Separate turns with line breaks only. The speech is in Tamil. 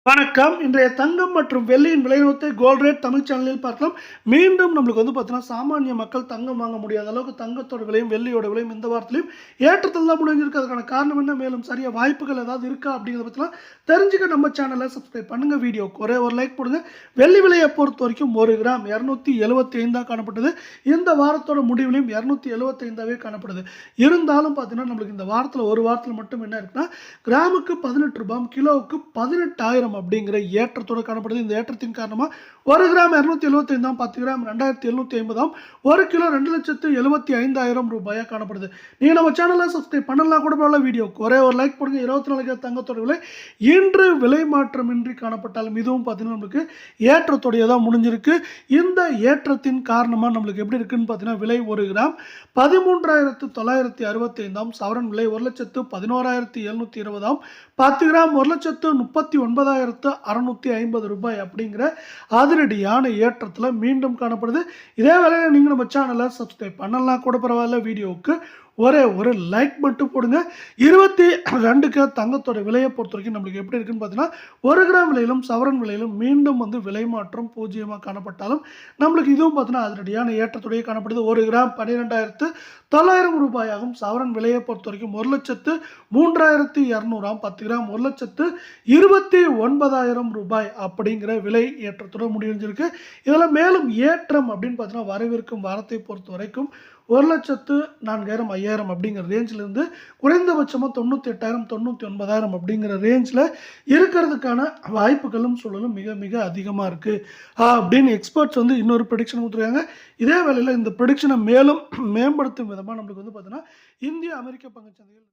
வணக்கம். இன்றைய தங்கம் மற்றும் வெள்ளியின் விலைநிறுவனத்தை கோல்ட் ரேட் தமிழ் சேனலில் பார்க்கலாம். மீண்டும் நம்மளுக்கு பார்த்தீங்கன்னா, சாமானிய மக்கள் தங்கம் வாங்க முடியாத அளவுக்கு தங்கத்தோட விலையும், வெள்ளியோட விலையும் இந்த வாரத்திலும் ஏற்றத்தில் தான் முடிஞ்சிருக்கு. அதுக்கான காரணம் என்ன? மேலும் சரியா வாய்ப்புகள் ஏதாவது இருக்கா? அப்படிங்கிறத பற்றிலாம் தெரிஞ்சுக்க நம்ம சேனலை சப்ஸ்கிரைப் பண்ணுங்க. வீடியோக்கு ஒரே ஒரு லைக் போடுங்க. வெள்ளி விலையை பொறுத்த வரைக்கும் 1 கிராம் 275 காணப்பட்டது. இந்த வாரத்தோட முடிவிலையும் 275 காணப்படுது. இருந்தாலும் பார்த்தீங்கன்னா, நம்மளுக்கு இந்த வாரத்தில் ஒரு வாரத்தில் மட்டும் என்ன இருக்குன்னா, கிராமுக்கு 18 ரூபாய், கிலோவுக்கு 18,000 அப்படிங்கிற ஏற்றத்தோடு காணப்படுது. இந்த ஏற்றத்தின் காரணமாக 1 கிராம் 275, 10 கிராம் 2750, 1 கிலோ 2,75,000 ரூபாயாக காணப்படுது. நீங்கள் நம்ம சேனலை சப்ஸ்கிரைப் பண்ணலாம் கூட பரவாயில்ல. வீடியோக்கு ஒரே ஒரு லைக் போடுங்க. 24 தங்கத்தோட விலை இன்று விலை மாற்றமின்றி காணப்பட்டாலும் இதுவும் பார்த்தீங்கன்னா நம்மளுக்கு ஏற்றத்தோடைய தான் முடிஞ்சிருக்கு. இந்த ஏற்றத்தின் காரணமாக நம்மளுக்கு எப்படி இருக்குன்னு பார்த்தீங்கன்னா, விலை 1 கிராம் 13,965, சவரன் விலை 1,11,720, 10 கிராம் 1,39,650 ரூபாய் அப்படிங்கிற அதிரடியான ஏற்றத்தில் மீண்டும் காணப்படுது. இதே வேளையில் நீங்கள் நம்ம சேனலை சப்ஸ்கிரைப் பண்ணலாம் கூட பரவாயில்ல. வீடியோவுக்கு ஒரே ஒரு லைக் மட்டும் போடுங்க. 22 தங்கத்தோட விலையை பொறுத்த வரைக்கும் நம்மளுக்கு எப்படி இருக்குன்னு பார்த்தீங்கன்னா, 1 கிராம் விலையிலும் சவரன் விலையிலும் மீண்டும் விலை மாற்றம் 0 காணப்பட்டாலும் நம்மளுக்கு இதுவும் பார்த்தீங்கன்னா அதிரடியான ஏற்றத்துடைய காணப்படுது. 1 கிராம் 12,900 ரூபாயாகும். சவரன் விலையை பொறுத்த வரைக்கும் 1,03,200, 10 கிராம் 1,29,000 ரூபாய் அப்படிங்கிற விலை ஏற்றத்துடன் முடிஞ்சிருக்கு. இதில் மேலும் ஏற்றம் அப்படின்னு பார்த்தீங்கன்னா, வரவிருக்கும் வாரத்தை பொறுத்த வரைக்கும் 1,04,000, 5,000 அப்படிங்கிற ரேஞ்சிலிருந்து குறைந்தபட்சமாக 98,000, 99,000 அப்படிங்கிற ரேஞ்சில் இருக்கிறதுக்கான வாய்ப்புகளும் சூழலும் மிக மிக அதிகமாக இருக்குது அப்படின்னு எக்ஸ்பர்ட்ஸ் இன்னொரு ப்ரெடிக்ஷன் கொடுத்துருக்காங்க. இதே வேளையில் இந்த ப்ரெடிக்ஷனை மேலும் மேம்படுத்தும் விதமாக நம்மளுக்கு பார்த்தீங்கன்னா, இந்திய அமெரிக்க பங்குச்சந்தைகள்